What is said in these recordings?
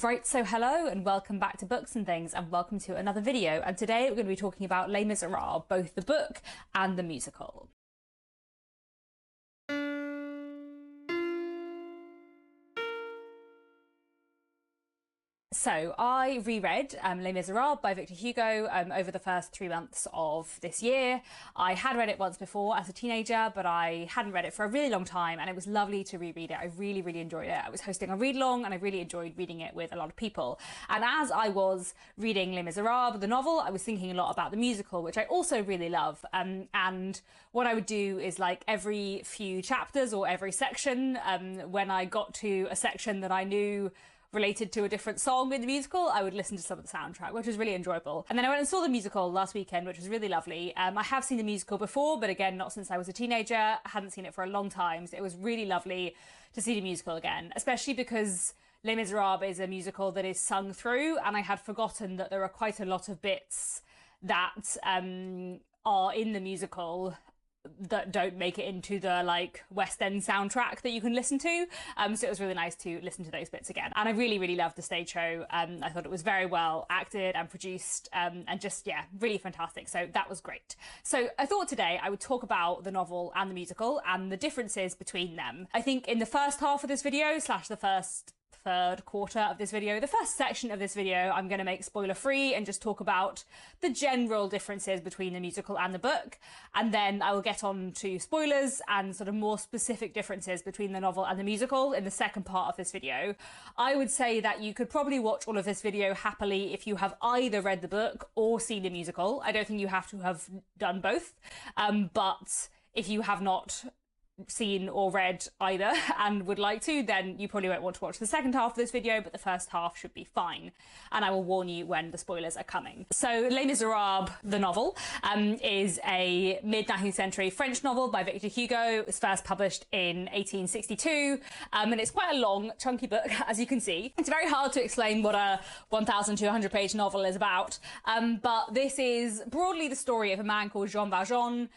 Right, so hello and welcome back to Books and Things, and welcome to another video. And today we're going to be talking about Les Misérables, both the book and the musical. So I reread Les Misérables by Victor Hugo over the first 3 months of this year. I had read it once before as a teenager, but I hadn't read it for a really long time, and it was lovely to reread it. I really, really enjoyed it. I was hosting a read-along, and I really enjoyed reading it with a lot of people. And as I was reading Les Misérables, the novel, I was thinking a lot about the musical, which I also really love. And what I would do is, like, every few chapters or every section, when I got to a section that I knew related to a different song in the musical, I would listen to some of the soundtrack, which was really enjoyable. And then I went and saw the musical last weekend, which was really lovely. I have seen the musical before, but again, not since I was a teenager. I hadn't seen it for a long time, so it was really lovely to see the musical again, especially because Les Misérables is a musical that is sung through, and I had forgotten that there are quite a lot of bits that are in the musical that don't make it into the like West End soundtrack that you can listen to. So it was really nice to listen to those bits again. And I really, really loved the stage show. I thought it was very well acted and produced, and just, yeah, really fantastic. So that was great. So I thought today I would talk about the novel and the musical and the differences between them. I think in the first half of this video, slash the first third quarter of this video, the first section of this video, I'm going to make spoiler free and just talk about the general differences between the musical and the book, and then I will get on to spoilers and sort of more specific differences between the novel and the musical in the second part of this video. I would say that you could probably watch all of this video happily if you have either read the book or seen the musical. I don't think you have to have done both, but if you have not seen or read either and would like to, then you probably won't want to watch the second half of this video, but the first half should be fine. And I will warn you when the spoilers are coming. So Les Misérables, the novel, is a mid-19th century French novel by Victor Hugo. It was first published in 1862, and it's quite a long, chunky book, as you can see. It's very hard to explain what a 1,200 page novel is about, but this is broadly the story of a man called Jean Valjean,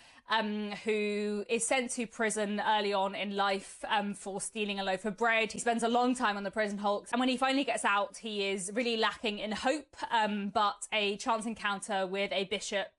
who is sent to prison early on in life for stealing a loaf of bread. He spends a long time on the prison hulks, and when he finally gets out, he is really lacking in hope, but a chance encounter with a bishop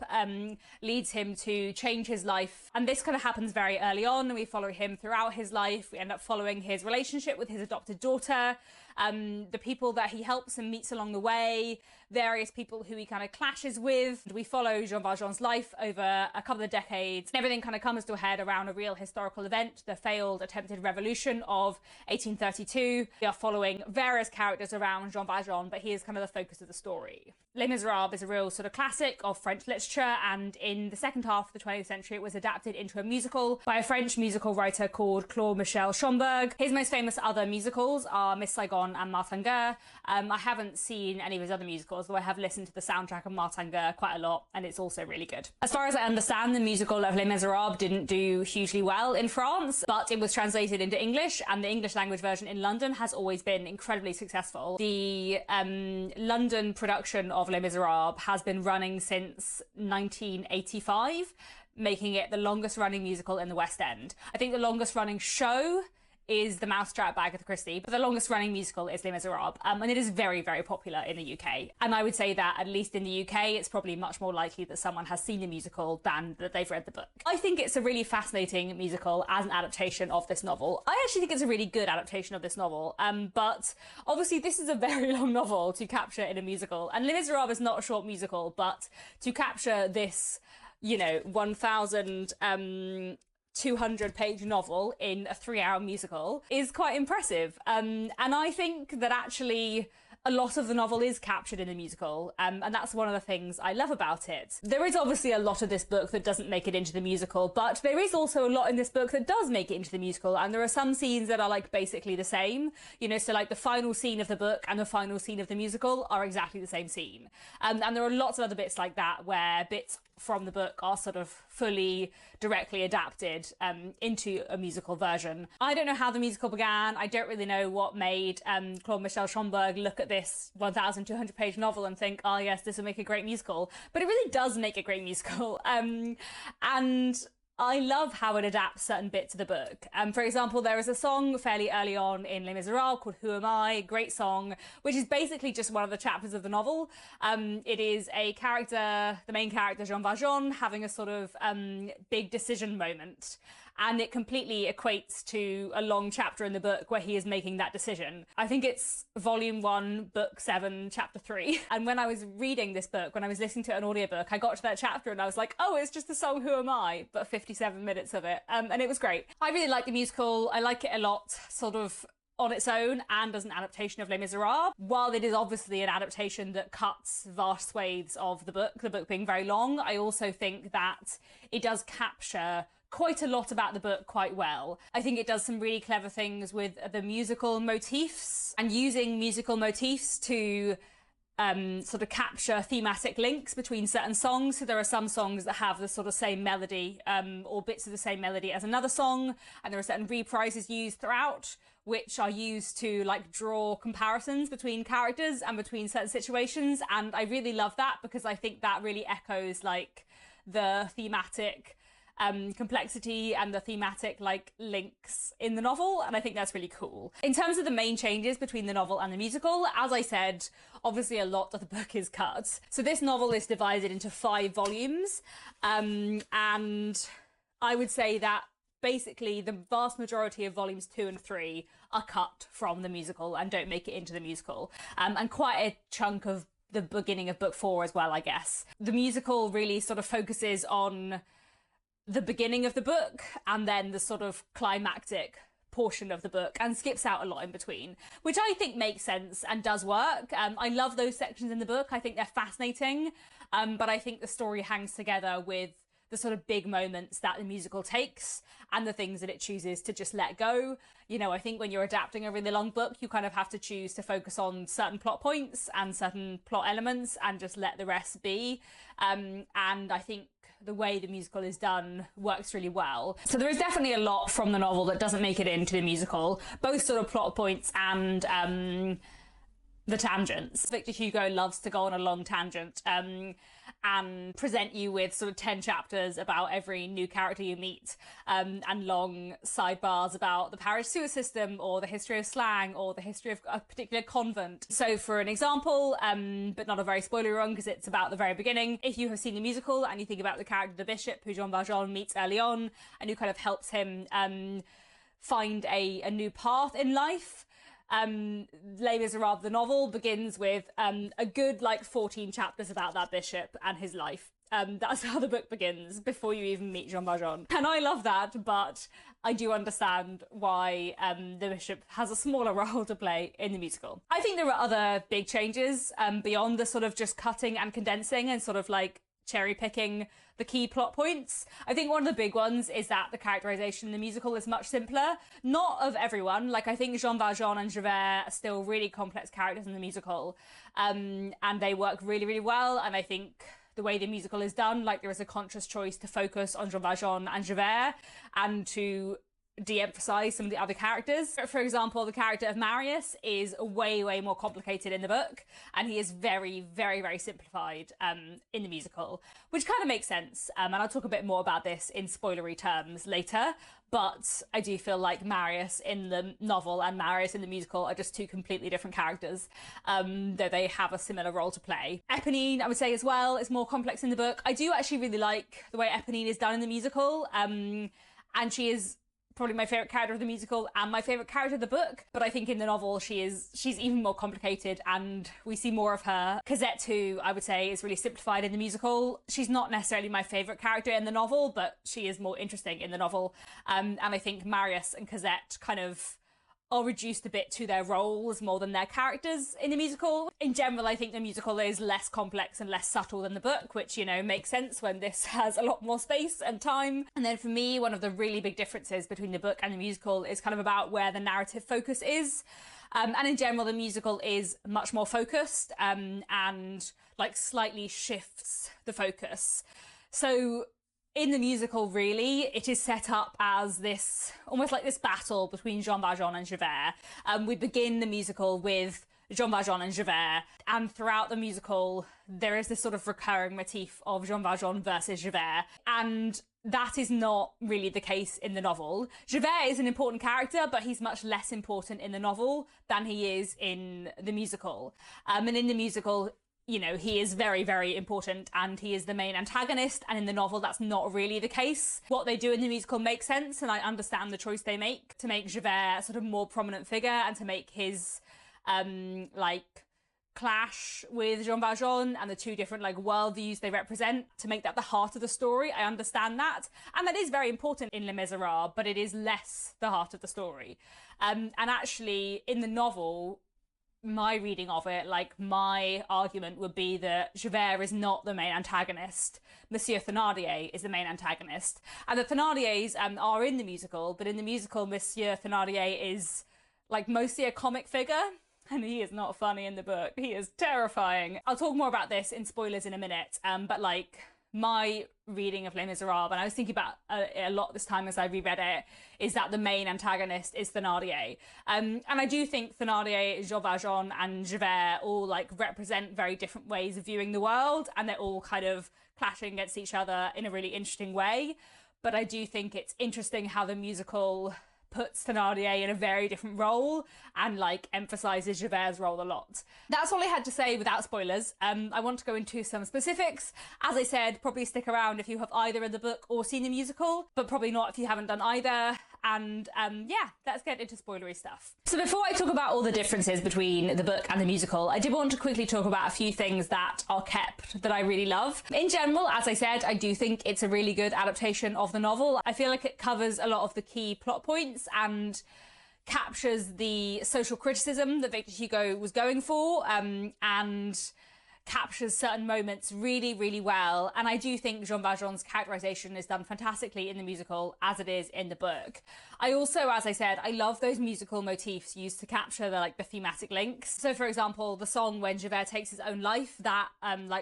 leads him to change his life. And this kind of happens very early on, and we follow him throughout his life. We end up following his relationship with his adopted daughter, the people that he helps and meets along the way, various people who he kind of clashes with. We follow Jean Valjean's life over a couple of decades, and everything kind of comes to a head around a real historical event, the failed attempted revolution of 1832. We are following various characters around Jean Valjean, but he is kind of the focus of the story. Les Misérables is a real sort of classic of French literature, and in the second half of the 20th century it was adapted into a musical by a French musical writer called Claude-Michel Schomburg. His most famous other musicals are Miss Saigon and Martin Guerre. I haven't seen any of his other musicals, though I have listened to the soundtrack of Martin Guerre quite a lot, and it's also really good. As far as I understand, the musical of Les Misérables didn't do hugely well in France, but it was translated into English, and the English language version in London has always been incredibly successful. The London production of Les Misérables has been running since 1985, making it the longest running musical in the West End. I think the longest running show is The Mousetrap by Agatha Christie, but the longest running musical is Les Misérables, and it is very, very popular in the UK. And I would say that, at least in the UK, it's probably much more likely that someone has seen the musical than that they've read the book. I think it's a really fascinating musical as an adaptation of this novel. I actually think it's a really good adaptation of this novel, but obviously this is a very long novel to capture in a musical, and Les Misérables is not a short musical, but to capture this, you know, 1,200 page novel in a 3-hour musical is quite impressive. And I think that actually a lot of the novel is captured in the musical, and that's one of the things I love about it. There is obviously a lot of this book that doesn't make it into the musical, but there is also a lot in this book that does make it into the musical, and there are some scenes that are like basically the same, you know, so like the final scene of the book and the final scene of the musical are exactly the same scene. And there are lots of other bits like that where bits from the book are sort of fully directly adapted into a musical version. I don't know how the musical began. I don't really know what made Claude-Michel Schomburg look at this 1,200 page novel and think, oh yes, this will make a great musical. But it really does make a great musical. And I love how it adapts certain bits of the book. For example, there is a song fairly early on in Les Misérables called Who Am I? Great song, which is basically just one of the chapters of the novel. It is a character, the main character, Jean Valjean, having a sort of big decision moment. And it completely equates to a long chapter in the book where he is making that decision. I think it's volume 1, book 7, chapter 3. And when I was reading this book, when I was listening to an audiobook, I got to that chapter and I was like, oh, it's just the song Who Am I? But 57 minutes of it. And it was great. I really like the musical. I like it a lot, sort of on its own and as an adaptation of Les Misérables. While it is obviously an adaptation that cuts vast swathes of the book being very long, I also think that it does capture quite a lot about the book quite well. I think it does some really clever things with the musical motifs and using musical motifs to sort of capture thematic links between certain songs. So there are some songs that have the sort of same melody or bits of the same melody as another song, and there are certain reprises used throughout which are used to like draw comparisons between characters and between certain situations. And I really love that because I think that really echoes like the thematic complexity and the thematic like links in the novel, and I think that's really cool. In terms of the main changes between the novel and the musical, as I said, obviously a lot of the book is cut. So this novel is divided into 5 volumes, and I would say that basically the vast majority of volumes 2 and 3 are cut from the musical and don't make it into the musical, and quite a chunk of the beginning of book 4 as well, I guess. The musical really sort of focuses on the beginning of the book and then the sort of climactic portion of the book and skips out a lot in between, which I think makes sense and does work. I love those sections in the book. I think they're fascinating, but I think the story hangs together with the sort of big moments that the musical takes and the things that it chooses to just let go. You know, I think when you're adapting a really long book, you kind of have to choose to focus on certain plot points and certain plot elements and just let the rest be. And I think the way the musical is done works really well. So there is definitely a lot from the novel that doesn't make it into the musical, both sort of plot points and the tangents. Victor Hugo loves to go on a long tangent and present you with sort of 10 chapters about every new character you meet, and long sidebars about the parish sewer system or the history of slang or the history of a particular convent. So for an example, but not a very spoilery one because it's about the very beginning, if you have seen the musical and you think about the character the bishop who Jean Valjean meets early on and who kind of helps him find a new path in life, Les Misérables, the novel, begins with a good like 14 chapters about that bishop and his life. That's how the book begins, before you even meet Jean Valjean. And I love that, but I do understand why the bishop has a smaller role to play in the musical. I think there are other big changes beyond the sort of just cutting and condensing and sort of like cherry picking the key plot points. I think one of the big ones is that the characterization in the musical is much simpler. Not of everyone. Like I think Jean Valjean and Javert are still really complex characters in the musical, and they work really, really well. And I think the way the musical is done, like there is a conscious choice to focus on Jean Valjean and Javert and to de-emphasize some of the other characters. For example, the character of Marius is way, way more complicated in the book, and he is very, very, very simplified in the musical, which kind of makes sense. And I'll talk a bit more about this in spoilery terms later, but I do feel like Marius in the novel and Marius in the musical are just 2 completely different characters, though they have a similar role to play. Eponine, I would say as well, is more complex in the book. I do actually really like the way Eponine is done in the musical, and she is probably my favorite character of the musical and my favorite character of the book, but I think in the novel she's even more complicated and we see more of her. Cosette, who I would say is really simplified in the musical, she's not necessarily my favorite character in the novel, but she is more interesting in the novel, and I think Marius and Cosette kind of are reduced a bit to their roles more than their characters in the musical. In general, I think the musical is less complex and less subtle than the book, which, you know, makes sense when this has a lot more space and time. And then for me, one of the really big differences between the book and the musical is kind of about where the narrative focus is. And in general, the musical is much more focused and like slightly shifts the focus. So in the musical, really, it is set up as this, almost like this battle between Jean Valjean and Javert. We begin the musical with Jean Valjean and Javert, and throughout the musical, there is this sort of recurring motif of Jean Valjean versus Javert. And that is not really the case in the novel. Javert is an important character, but he's much less important in the novel than he is in the musical. And in the musical, you know, he is very, very important and he is the main antagonist. And in the novel, that's not really the case. What they do in the musical makes sense, and I understand the choice they make to make Javert sort of more prominent figure and to make his, clash with Jean Valjean and the two different worldviews they represent, to make that the heart of the story. I understand that, and that is very important in Les Misérables, but it is less the heart of the story. And actually in the novel, my reading of it, my argument would be that Javert is not the main antagonist. Monsieur Thénardier is the main antagonist, and the Thénardiers are in the musical, but in the musical Monsieur Thénardier is mostly a comic figure. And he is not funny in the book. He is terrifying. I'll talk more about this in spoilers in a minute. But my reading of Les Misérables, and I was thinking about it a lot this time as I reread it, is that the main antagonist is Thénardier. And I do think Thénardier, Jean Valjean, and Javert all represent very different ways of viewing the world, and they're all kind of clashing against each other in a really interesting way. But I do think it's interesting how the musical puts Thénardier in a very different role and emphasizes Javert's role a lot. That's all I had to say without spoilers. I want to go into some specifics. As I said, probably stick around if you have either read the book or seen the musical, but probably not if you haven't done either. And yeah, let's get into spoilery stuff. So before I talk about all the differences between the book and the musical, I did want to quickly talk about a few things that are kept that I really love. In general, as I said, I do think it's a really good adaptation of the novel. I feel like it covers a lot of the key plot points and captures the social criticism that Victor Hugo was going for, and captures certain moments really, really well. And I do think Jean Valjean's characterization is done fantastically in the musical as it is in the book. I also, as I said, I love those musical motifs used to capture the thematic links. So for example, the song when Javert takes his own life, that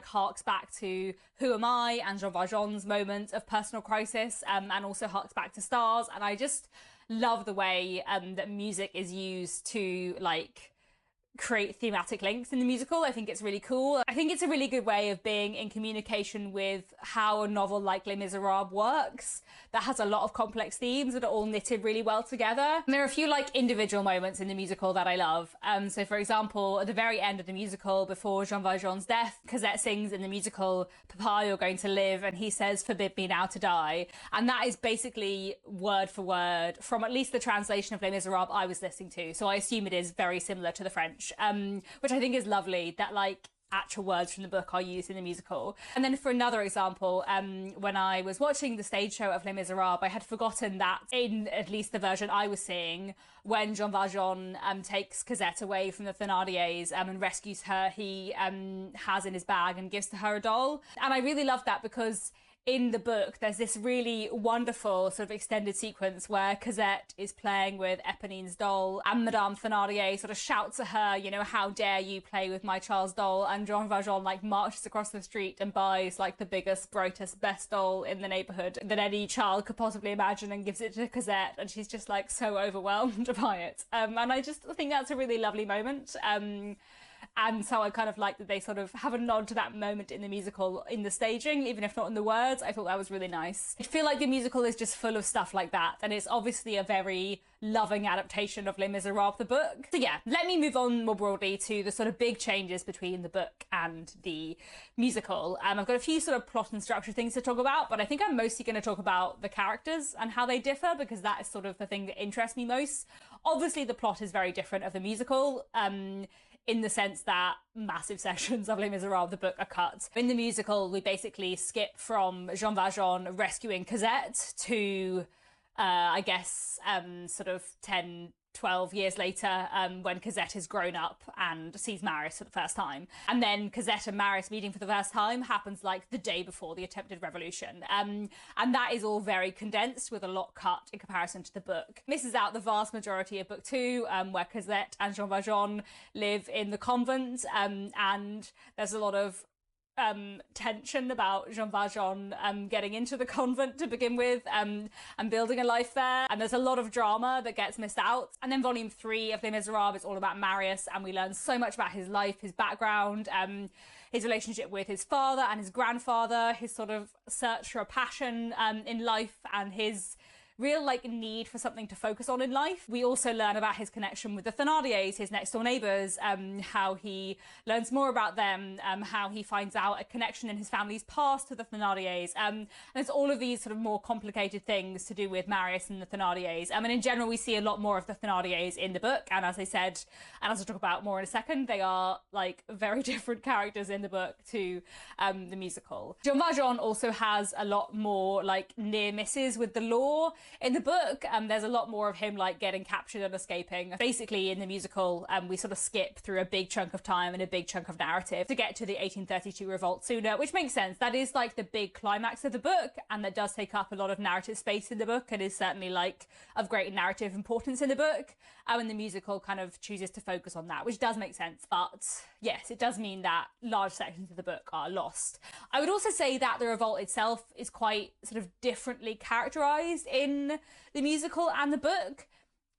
harks back to Who Am I and Jean Valjean's moment of personal crisis, and also harks back to Stars. And I just love the way that music is used to create thematic links in the musical. I think it's really cool. I think it's a really good way of being in communication with how a novel like Les Misérables works, that has a lot of complex themes that are all knitted really well together. And there are a few individual moments in the musical that I love. So for example, at the very end of the musical, before Jean Valjean's death, Cosette sings in the musical, "Papa, you're going to live," and he says, "Forbid me now to die." And that is basically word for word from at least the translation of Les Misérables I was listening to. So I assume it is very similar to the French. Which I think is lovely, that actual words from the book are used in the musical. And then for another example, when I was watching the stage show of Les Misérables, I had forgotten that in at least the version I was seeing, when Jean Valjean takes Cosette away from the Thénardiers and rescues her, he has in his bag and gives to her a doll. And I really love that because in the book, there's this really wonderful sort of extended sequence where Cosette is playing with Eponine's doll and Madame Thénardier sort of shouts at her, you know, "How dare you play with my child's doll?" And Jean Valjean marches across the street and buys the biggest, brightest, best doll in the neighborhood that any child could possibly imagine and gives it to Cosette, and she's just so overwhelmed by it. And I just think that's a really lovely moment. And so I kind of like that they sort of have a nod to that moment in the musical in the staging, even if not in the words. I thought that was really nice. I feel like the musical is just full of stuff like that, and it's obviously a very loving adaptation of Les Misérables, the book. So yeah, let me move on more broadly to the sort of big changes between the book and the musical. I've got a few sort of plot and structure things to talk about, but I think I'm mostly going to talk about the characters and how they differ, because that is sort of the thing that interests me most. Obviously, the plot is very different of the musical, in the sense that massive sections of Les Misérables, the book, are cut. In the musical, we basically skip from Jean Valjean rescuing Cosette to, I guess, sort of 10, 12 years later, when Cosette has grown up and sees Marius for the first time. And then Cosette and Marius meeting for the first time happens the day before the attempted revolution. And that is all very condensed with a lot cut in comparison to the book. Misses out the vast majority of book 2, where Cosette and Jean Valjean live in the convent, and there's a lot of tension about Jean Valjean getting into the convent to begin with, and building a life there. And there's a lot of drama that gets missed out. And then volume 3 of Les Misérables is all about Marius, and we learn so much about his life, his background, his relationship with his father and his grandfather, his sort of search for a passion in life, and his real need for something to focus on in life. We also learn about his connection with the Thénardiers, his next door neighbours, how he learns more about them, how he finds out a connection in his family's past to the Thénardiers. And there's all of these sort of more complicated things to do with Marius and the Thénardiers. And in general, we see a lot more of the Thénardiers in the book. And as I said, and as I'll talk about more in a second, they are very different characters in the book to the musical. Jean Valjean also has a lot more near misses with the law. In the book, there's a lot more of him getting captured and escaping. Basically, in the musical, we sort of skip through a big chunk of time and a big chunk of narrative to get to the 1832 revolt sooner, which makes sense. That is the big climax of the book, and that does take up a lot of narrative space in the book, and is certainly of great narrative importance in the book. And the musical kind of chooses to focus on that, which does make sense. But yes, it does mean that large sections of the book are lost. I would also say that the revolt itself is quite sort of differently characterized in the musical and the book.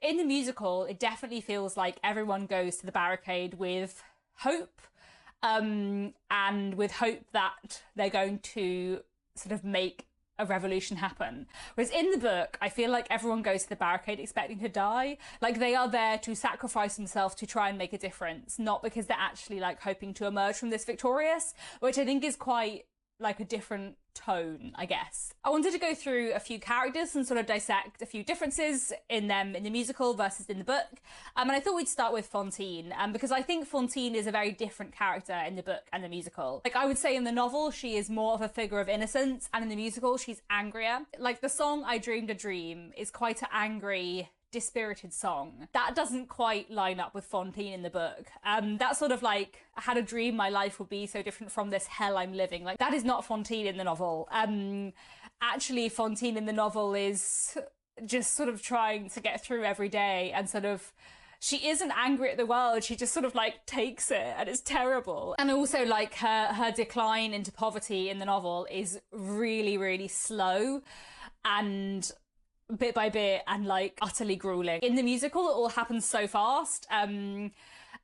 In the musical, it definitely feels like everyone goes to the barricade with hope, and with hope that they're going to sort of make a revolution happen. Whereas in the book, I feel like everyone goes to the barricade expecting to die. They are there to sacrifice themselves to try and make a difference, not because they're actually hoping to emerge from this victorious, which I think is quite a different tone, I guess. I wanted to go through a few characters and sort of dissect a few differences in them in the musical versus in the book. And I thought we'd start with Fantine, because I think Fantine is a very different character in the book and the musical. I would say in the novel, she is more of a figure of innocence, and in the musical, she's angrier. The song I Dreamed a Dream is quite an angry, dispirited song. That doesn't quite line up with Fantine in the book. That's sort of I had a dream my life would be so different from this hell I'm living. That is not Fantine in the novel. Actually, Fantine in the novel is just sort of trying to get through every day, and sort of she isn't angry at the world, she just sort of takes it, and it's terrible. And also her decline into poverty in the novel is really, really slow and bit by bit and utterly grueling. In the musical, it all happens so fast, and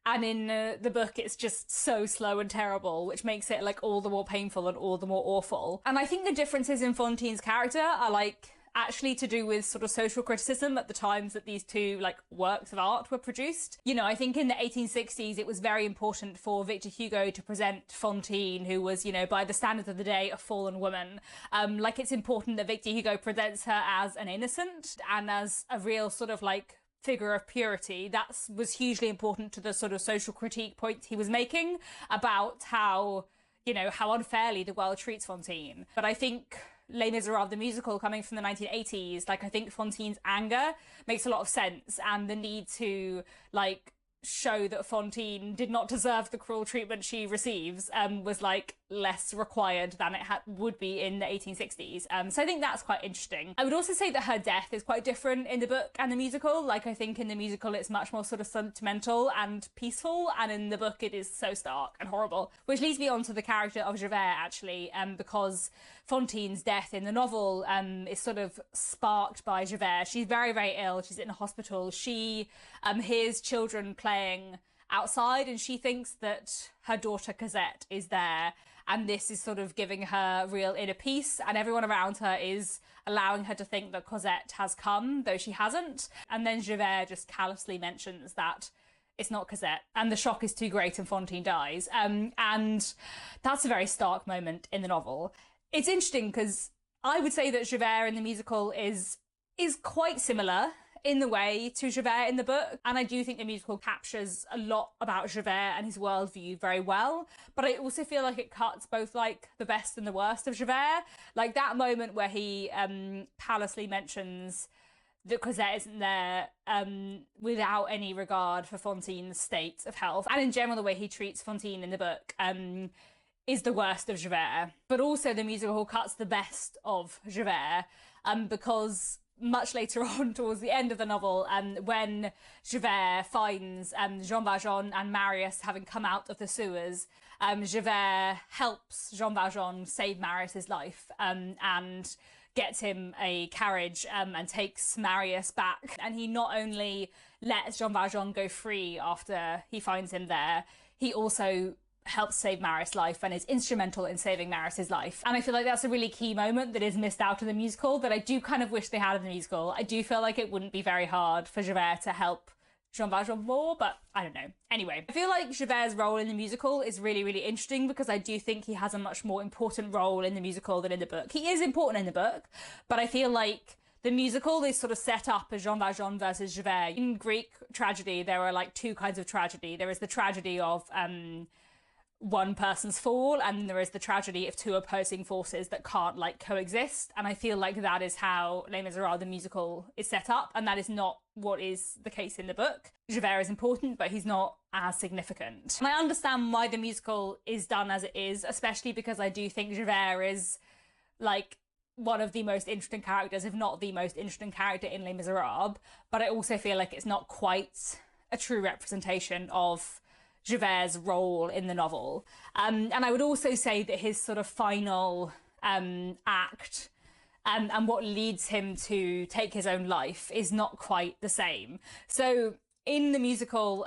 in the book it's just so slow and terrible, which makes it all the more painful and all the more awful. And I think the differences in Fantine's character are actually to do with sort of social criticism at the times that these two works of art were produced. I think in the 1860s it was very important for Victor Hugo to present Fantine, who was, by the standards of the day, a fallen woman. It's important that Victor Hugo presents her as an innocent and as a real sort of figure of purity. That was hugely important to the sort of social critique point he was making about how unfairly the world treats Fantine. But I think Les Misérables, the musical, coming from the 1980s, I think Fantine's anger makes a lot of sense, and the need to show that Fantine did not deserve the cruel treatment she receives was less required than it would be in the 1860s. So I think that's quite interesting. I would also say that her death is quite different in the book and the musical. I think in the musical it's much more sort of sentimental and peaceful, and in the book it is so stark and horrible. Which leads me on to the character of Javert, actually, because Fantine's death in the novel is sort of sparked by Javert. She's very, very ill. She's in a hospital. She hears children playing outside, and she thinks that her daughter Cosette is there, and this is sort of giving her real inner peace, and everyone around her is allowing her to think that Cosette has come, though she hasn't. And then Javert just callously mentions that it's not Cosette, and the shock is too great and Fantine dies. And that's a very stark moment in the novel. It's interesting because I would say that Javert in the musical is quite similar in the way to Javert in the book, and I do think the musical captures a lot about Javert and his worldview very well, but I also feel like it cuts both the best and the worst of Javert. That moment where he callously mentions that Cosette isn't there without any regard for Fantine's state of health, and in general the way he treats Fantine in the book is the worst of Javert. But also the musical cuts the best of Javert, because much later on towards the end of the novel, when Javert finds Jean Valjean and Marius having come out of the sewers, Javert helps Jean Valjean save Marius's life and gets him a carriage and takes Marius back. And he not only lets Jean Valjean go free after he finds him there, he also helps save Marius' life and is instrumental in saving Marius' life. And I feel like that's a really key moment that is missed out in the musical that I do kind of wish they had in the musical. I do feel like it wouldn't be very hard for Javert to help Jean Valjean more, but I don't know. Anyway, I feel like Javert's role in the musical is really, really interesting because I do think he has a much more important role in the musical than in the book. He is important in the book, but I feel like the musical is sort of set up as Jean Valjean versus Javert. In Greek tragedy, there are like two kinds of tragedy. There is the tragedy of one person's fall, and there is the tragedy of two opposing forces that can't like coexist. And I feel like that is how Les Misérables the musical is set up, and that is not what is the case in the book. Javert is important, but he's not as significant. And I understand why the musical is done as it is, especially because I do think Javert is like one of the most interesting characters, if not the most interesting character in Les Misérables, but I also feel like it's not quite a true representation of Javert's role in the novel. And I would also say that his sort of final act and what leads him to take his own life is not quite the same. So in the musical,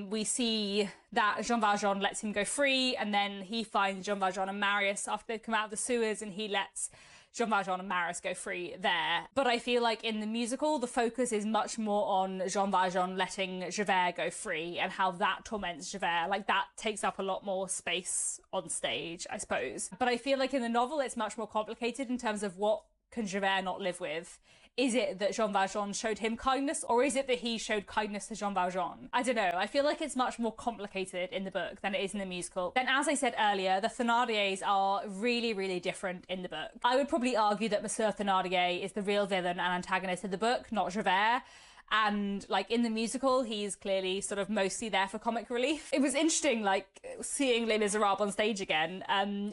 we see that Jean Valjean lets him go free, and then he finds Jean Valjean and Marius after they've come out of the sewers, and he lets Jean Valjean and Marius go free there. But I feel like in the musical, the focus is much more on Jean Valjean letting Javert go free and how that torments Javert. Like, that takes up a lot more space on stage, I suppose. But I feel like in the novel, it's much more complicated in terms of what can Javert not live with. Is it that Jean Valjean showed him kindness, or is it that he showed kindness to Jean Valjean? I don't know. I feel like it's much more complicated in the book than it is in the musical. Then, as I said earlier, the Thénardiers are really, really different in the book. I would probably argue that Monsieur Thénardier is the real villain and antagonist of the book, not Javert. And like in the musical, he's clearly sort of mostly there for comic relief. It was interesting, like seeing Les Misérables on stage again.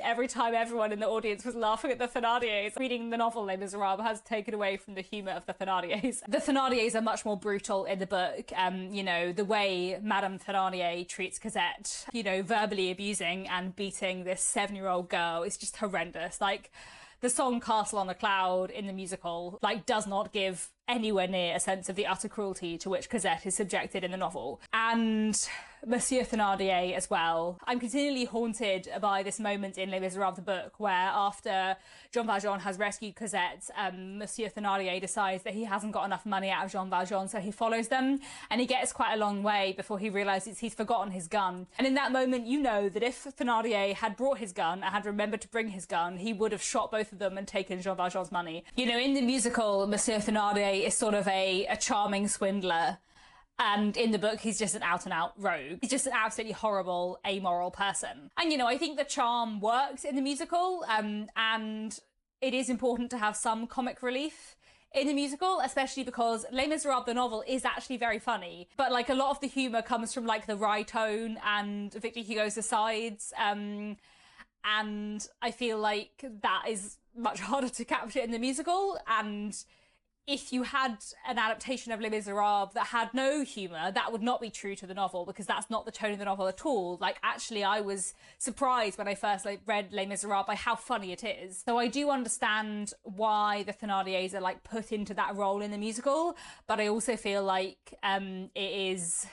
Every time everyone in the audience was laughing at the Thénardiers. Reading the novel Les Misérables has taken away from the humour of the Thénardiers. The Thénardiers are much more brutal in the book. You know, the way Madame Thénardier treats Cosette, you know, verbally abusing and beating this 7-year-old girl is just horrendous. Like, the song Castle on a Cloud in the musical, like, does not give anywhere near a sense of the utter cruelty to which Cosette is subjected in the novel. And Monsieur Thénardier as well. I'm continually haunted by this moment in Les Misérables the book where after Jean Valjean has rescued Cosette, Monsieur Thénardier decides that he hasn't got enough money out of Jean Valjean, so he follows them, and he gets quite a long way before he realises he's forgotten his gun. And in that moment, you know that if Thénardier had brought his gun and had remembered to bring his gun, he would have shot both of them and taken Jean Valjean's money. You know, in the musical, Monsieur Thénardier is sort of a charming swindler, and in the book he's just an out-and-out rogue. He's just an absolutely horrible, amoral person. And you know, I think the charm works in the musical, and it is important to have some comic relief in the musical, especially because Les Misérables the novel is actually very funny, but like a lot of the humour comes from like the wry tone and Victor Hugo's asides, and I feel like that is much harder to capture in the musical. And if you had an adaptation of Les Misérables that had no humour, that would not be true to the novel, because that's not the tone of the novel at all. Like, actually, I was surprised when I first read Les Misérables by how funny it is. So I do understand why the Thénardiers are like put into that role in the musical, but I also feel like it is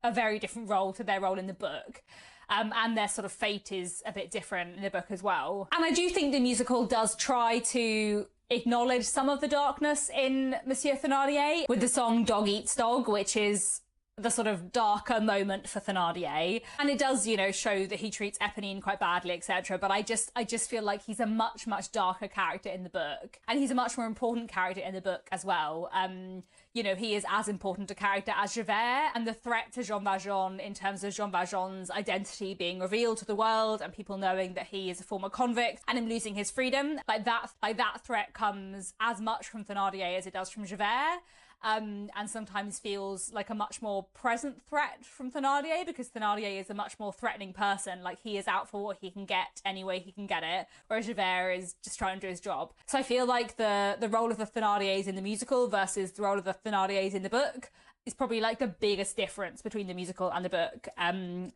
a very different role to their role in the book. And their sort of fate is a bit different in the book as well. And I do think the musical does try to acknowledge some of the darkness in Monsieur Thénardier with the song Dog Eats Dog, which is the sort of darker moment for Thénardier. And it does, you know, show that he treats Eponine quite badly, etc. But I just feel like he's a much, much darker character in the book. And he's a much more important character in the book as well. You know, he is as important a character as Javert, and the threat to Jean Valjean in terms of Jean Valjean's identity being revealed to the world and people knowing that he is a former convict and him losing his freedom, like that threat comes as much from Thénardier as it does from Javert. and sometimes feels like a much more present threat from Thénardier, because Thénardier is a much more threatening person. Like, he is out for what he can get any way he can get it, whereas Javert is just trying to do his job. So I feel like the role of the Thénardiers in the musical versus the role of the Thénardiers in the book is probably like the biggest difference between the musical and the book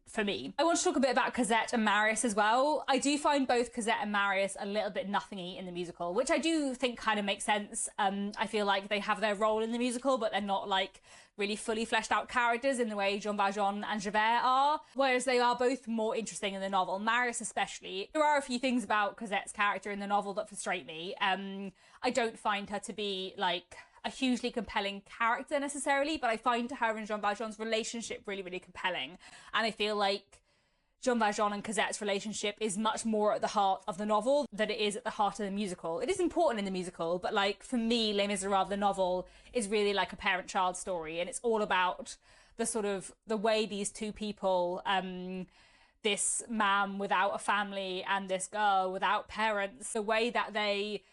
for me. I want to talk a bit about Cosette and Marius as well. I do find both Cosette and Marius a little bit nothingy in the musical, which I do think kind of makes sense. I feel like they have their role in the musical, but they're not like really fully fleshed out characters in the way Jean Valjean and Javert are, whereas they are both more interesting in the novel, Marius especially. There are a few things about Cosette's character in the novel that frustrate me. I don't find her to be like a hugely compelling character necessarily, but I find her and Jean Valjean's relationship really, really compelling. And I feel like Jean Valjean and Cosette's relationship is much more at the heart of the novel than it is at the heart of the musical. It is important in the musical, but like for me, Les Misérables, the novel, is really like a parent-child story, and it's all about the sort of the way these two people, this man without a family and this girl without parents, the way that they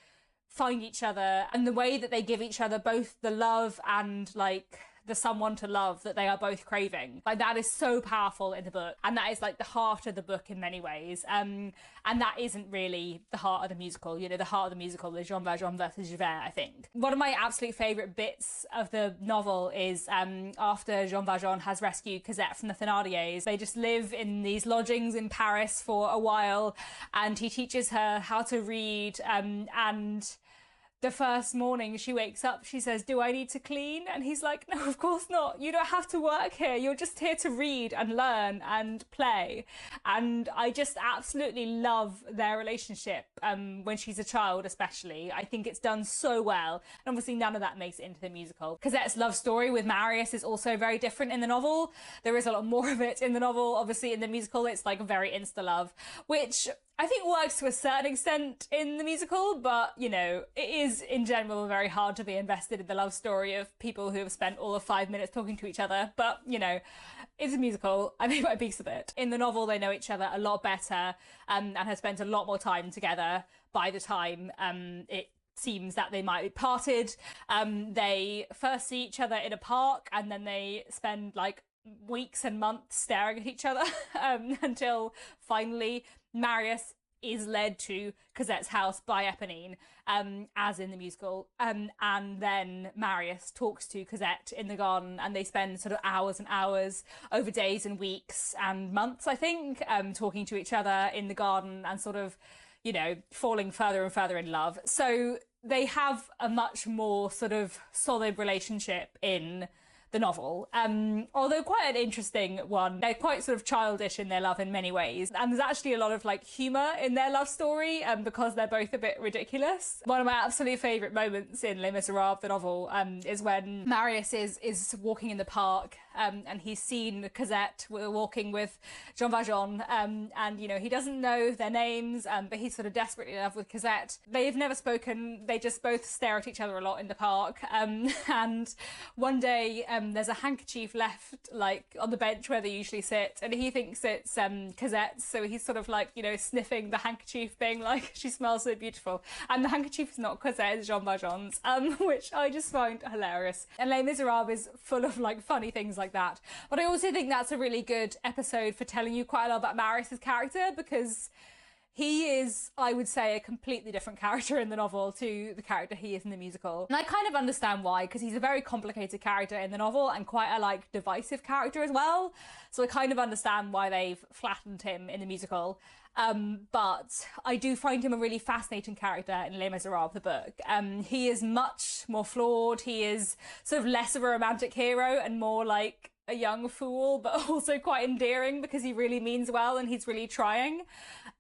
find each other and the way that they give each other both the love and like the someone to love that they are both craving. Like, that is so powerful in the book, and that is like the heart of the book in many ways. And that isn't really the heart of the musical. You know, the heart of the musical is Jean Valjean versus Javert, I think. One of my absolute favourite bits of the novel is after Jean Valjean has rescued Cosette from the Thénardiers, they just live in these lodgings in Paris for a while, and he teaches her how to read, and the first morning she wakes up, she says, "Do I need to clean?" And he's like, "No, of course not. You don't have to work here. You're just here to read and learn and play." And I just absolutely love their relationship when she's a child, especially. I think it's done so well. And obviously none of that makes it into the musical. Cosette's love story with Marius is also very different in the novel. There is a lot more of it in the novel. Obviously in the musical, it's like very insta-love, which I think works to a certain extent in the musical, but, you know, it is in general very hard to be invested in the love story of people who have spent all of 5 minutes talking to each other. But, you know, it's a musical. I made my peace with it. In the novel, they know each other a lot better and have spent a lot more time together by the time it seems that they might be parted. They first see each other in a park, and then they spend like weeks and months staring at each other until finally Marius is led to Cosette's house by Eponine, as in the musical, and then Marius talks to Cosette in the garden, and they spend sort of hours and hours over days and weeks and months, I think, talking to each other in the garden and sort of, you know, falling further and further in love. So they have a much more sort of solid relationship in the novel, although quite an interesting one. They're quite sort of childish in their love in many ways, and there's actually a lot of like humour in their love story because they're both a bit ridiculous. One of my absolute favourite moments in Les Misérables, the novel, is when Marius is walking in the park and he's seen Cosette walking with Jean Valjean, and you know, he doesn't know their names, but he's sort of desperately in love with Cosette. They've never spoken, they just both stare at each other a lot in the park, and one day there's a handkerchief left like on the bench where they usually sit, and he thinks it's Cosette's, so he's sort of like, you know, sniffing the handkerchief, being like, "She smells so beautiful," and the handkerchief is not Cosette, it's Jean Valjean's, which I just find hilarious. And Les Misérables is full of like funny things like that, but I also think that's a really good episode for telling you quite a lot about Marius's character, because he is, I would say, a completely different character in the novel to the character he is in the musical. And I kind of understand why, because he's a very complicated character in the novel and quite a like divisive character as well. So I kind of understand why they've flattened him in the musical. But I do find him a really fascinating character in Les Misérables, the book. He is much more flawed. He is sort of less of a romantic hero and more like a young fool, but also quite endearing because he really means well and he's really trying.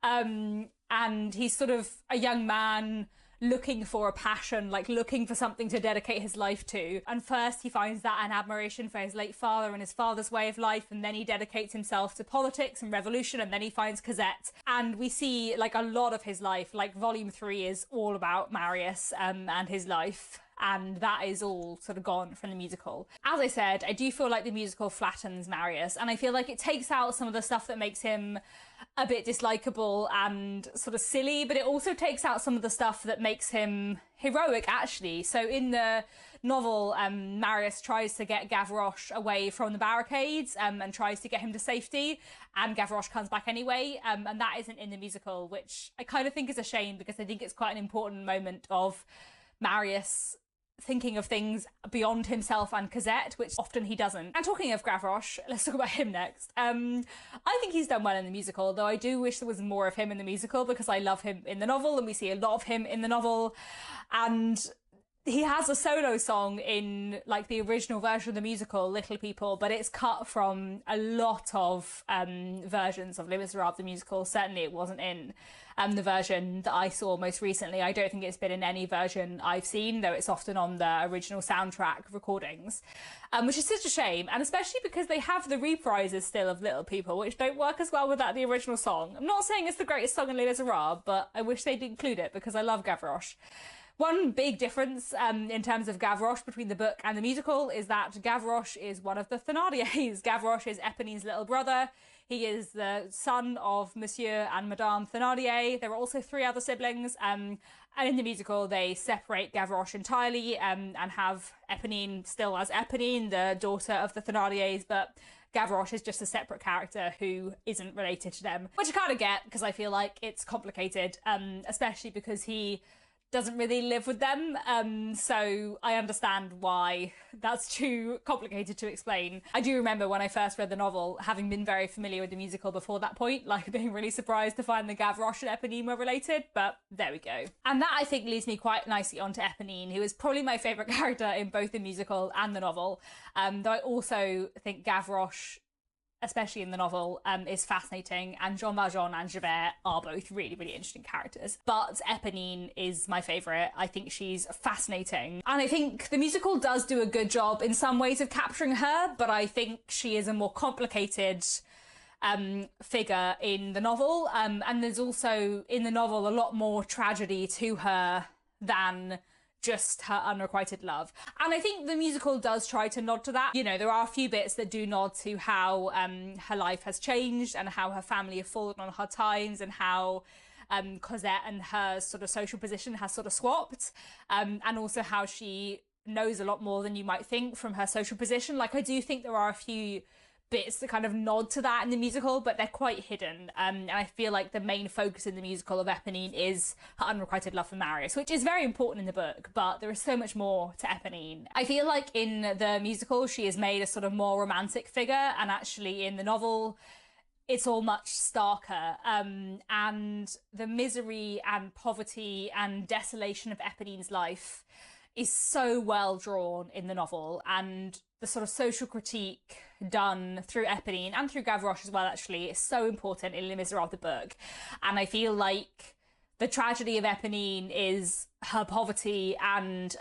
And he's sort of a young man looking for a passion, like looking for something to dedicate his life to. And first he finds that an admiration for his late father and his father's way of life, and then he dedicates himself to politics and revolution, and then he finds Cosette. And we see like a lot of his life, like volume 3 is all about Marius and his life. and that is all sort of gone from the musical. As I said, I do feel like the musical flattens Marius, and I feel like it takes out some of the stuff that makes him a bit dislikable and sort of silly, but it also takes out some of the stuff that makes him heroic, actually. So in the novel, Marius tries to get Gavroche away from the barricades and tries to get him to safety, and Gavroche comes back anyway, and that isn't in the musical, which I kind of think is a shame, because I think it's quite an important moment of Marius thinking of things beyond himself and Cosette, which often he doesn't. And talking of Gavroche, let's talk about him next. I think he's done well in the musical, though I do wish there was more of him in the musical, because I love him in the novel, and we see a lot of him in the novel. And he has a solo song in like the original version of the musical, Little People, but it's cut from a lot of versions of Les Misérables the musical. Certainly it wasn't in the version that I saw most recently. I don't think it's been in any version I've seen, though it's often on the original soundtrack recordings, which is such a shame, and especially because they have the reprises still of Little People, which don't work as well without the original song. I'm not saying it's the greatest song in Les Misérables, but I wish they'd include it, because I love Gavroche. One big difference in terms of Gavroche between the book and the musical is that Gavroche is one of the Thénardiers. Gavroche is Éponine's little brother. He is the son of Monsieur and Madame Thénardier. There are also 3 other siblings, and in the musical they separate Gavroche entirely and have Éponine still as Éponine, the daughter of the Thénardiers, but Gavroche is just a separate character who isn't related to them, which I kind of get, because I feel like it's complicated, especially because he doesn't really live with them, so I understand why that's too complicated to explain. I do remember when I first read the novel, having been very familiar with the musical before that point, like being really surprised to find that Gavroche and Éponine were related, but there we go. And that, I think, leads me quite nicely onto Éponine, who is probably my favourite character in both the musical and the novel, though I also think Gavroche, especially in the novel, is fascinating, and Jean Valjean and Javert are both really, really interesting characters. But Éponine is my favourite. I think she's fascinating. And I think the musical does do a good job in some ways of capturing her, but I think she is a more complicated figure in the novel. And there's also, in the novel, a lot more tragedy to her than just her unrequited love. And I think the musical does try to nod to that. You know, there are a few bits that do nod to how her life has changed and how her family have fallen on hard times, and how Cosette and her sort of social position has sort of swapped, and also how she knows a lot more than you might think from her social position. Like, I do think there are a few bits that kind of nod to that in the musical, but they're quite hidden. And I feel like the main focus in the musical of Éponine is her unrequited love for Marius, which is very important in the book, but there is so much more to Éponine. I feel like in the musical, she is made a sort of more romantic figure, and actually in the novel, it's all much starker. And the misery and poverty and desolation of Éponine's life is so well drawn in the novel, and the sort of social critique done through Éponine and through Gavroche as well, actually, is so important in Les Misérables the book. And I feel like the tragedy of Éponine is her poverty and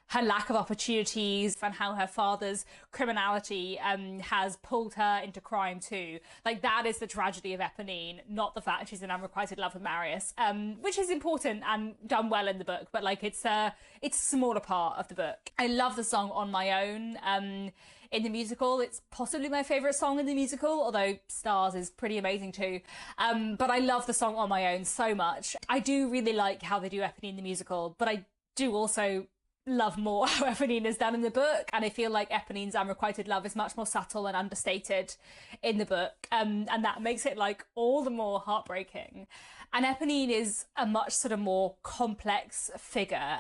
her lack of opportunities, and how her father's criminality has pulled her into crime too. Like, that is the tragedy of Éponine, not the fact she's in unrequited love with Marius, which is important and done well in the book, but like it's a smaller part of the book. I love the song On My Own in the musical. It's possibly my favourite song in the musical, although Stars is pretty amazing too. But I love the song On My Own so much. I do really like how they do Éponine in the musical, but I do also love more how Éponine is done in the book, and I feel like Éponine's unrequited love is much more subtle and understated in the book, and that makes it like all the more heartbreaking. And Éponine is a much sort of more complex figure,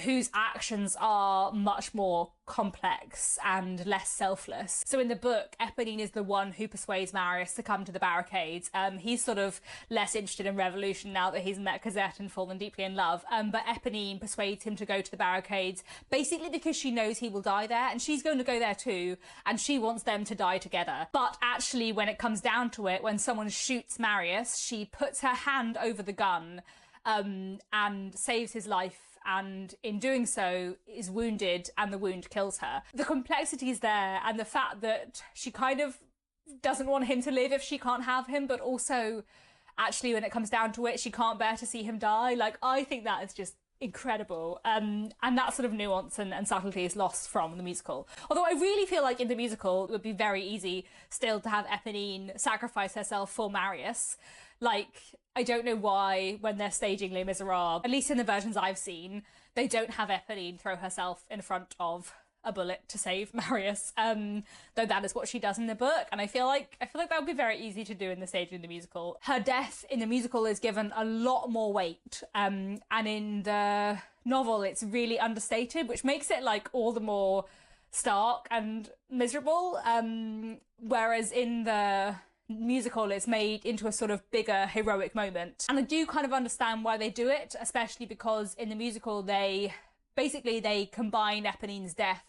whose actions are much more complex and less selfless. So in the book, Éponine is the one who persuades Marius to come to the barricades. He's sort of less interested in revolution now that he's met Cosette and fallen deeply in love. But Éponine persuades him to go to the barricades, basically because she knows he will die there, and she's going to go there too, and she wants them to die together. But actually, when it comes down to it, when someone shoots Marius, she puts her hand over the gun and saves his life, and in doing so is wounded, and the wound kills her. The complexity is there, and the fact that she kind of doesn't want him to live if she can't have him, but also actually when it comes down to it, she can't bear to see him die. Like, I think that is just incredible. And that sort of nuance and subtlety is lost from the musical. Although I really feel like in the musical, it would be very easy still to have Eponine sacrifice herself for Marius. Like, I don't know why when they're staging Les Misérables, at least in the versions I've seen, they don't have Eponine throw herself in front of a bullet to save Marius, though that is what she does in the book, and I feel like that would be very easy to do in the stage in the musical. Her death in the musical is given a lot more weight, and in the novel it's really understated, which makes it like all the more stark and miserable, whereas in the musical it's made into a sort of bigger heroic moment. And I do kind of understand why they do it, especially because in the musical they combine Eponine's death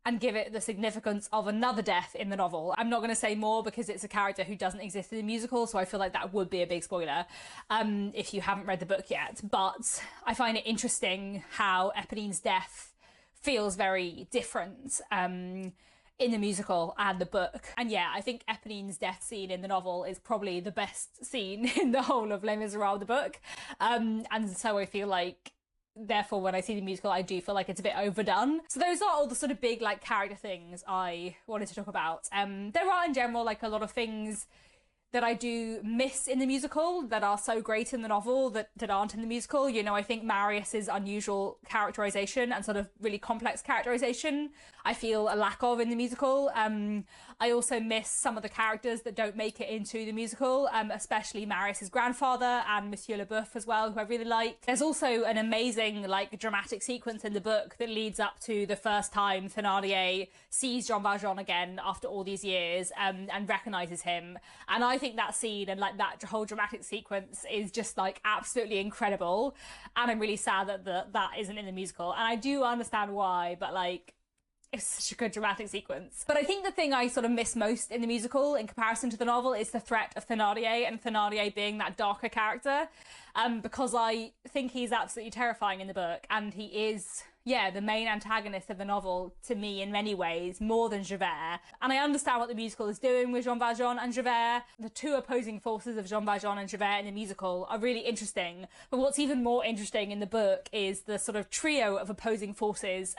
and give it the significance of another death in the novel. I'm not going to say more because it's a character who doesn't exist in the musical, so I feel like that would be a big spoiler if you haven't read the book yet. But I find it interesting how Eponine's death feels very different in the musical and the book. And yeah, I think Eponine's death scene in the novel is probably the best scene in the whole of Les Misérables, the book. And so I feel like, therefore, when I see the musical, I do feel like it's a bit overdone. So those are all the sort of big like character things I wanted to talk about. There are in general like a lot of things that I do miss in the musical that are so great in the novel that aren't in the musical. You know, I think Marius's unusual characterization and sort of really complex characterization I feel a lack of in the musical. I also miss some of the characters that don't make it into the musical, especially Marius's grandfather and Monsieur Leboeuf as well, who I really like. There's also an amazing like dramatic sequence in the book that leads up to the first time Thénardier sees Jean Valjean again after all these years, and recognizes him. And I think that scene and like that whole dramatic sequence is just like absolutely incredible. And I'm really sad that that isn't in the musical. And I do understand why, but like, it's such a good dramatic sequence. But I think the thing I sort of miss most in the musical in comparison to the novel is the threat of Thénardier, and Thénardier being that darker character, because I think he's absolutely terrifying in the book, and he is, yeah, the main antagonist of the novel to me in many ways, more than Javert. And I understand what the musical is doing with Jean Valjean and Javert. The two opposing forces of Jean Valjean and Javert in the musical are really interesting. But what's even more interesting in the book is the sort of trio of opposing forces,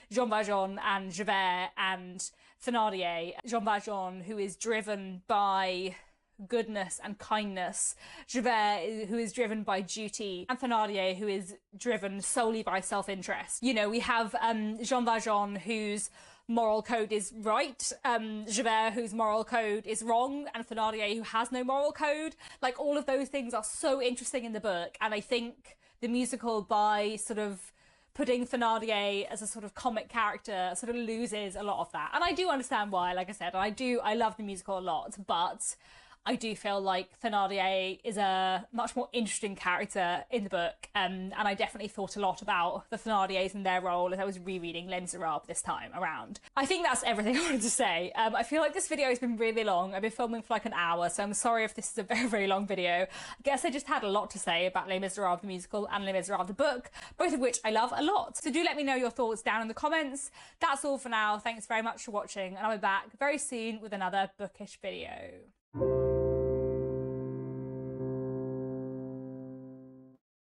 Jean Valjean and Javert and Thénardier. Jean Valjean, who is driven by goodness and kindness, Javert, who is driven by duty, and Thénardier, who is driven solely by self-interest. You know, we have Jean Valjean, whose moral code is right, Javert, whose moral code is wrong, and Thénardier, who has no moral code. Like, all of those things are so interesting in the book, and I think the musical, by sort of putting Thénardier as a sort of comic character, sort of loses a lot of that. And I do understand why, like I said, I love the musical a lot, but I do feel like Thénardier is a much more interesting character in the book, and I definitely thought a lot about the Thénardiers and their role as I was rereading Les Misérables this time around. I think that's everything I wanted to say. I feel like this video has been really long. I've been filming for like an hour, so I'm sorry if this is a very, very long video. I guess I just had a lot to say about Les Misérables the musical and Les Misérables the book, both of which I love a lot. So do let me know your thoughts down in the comments. That's all for now. Thanks very much for watching, and I'll be back very soon with another bookish video.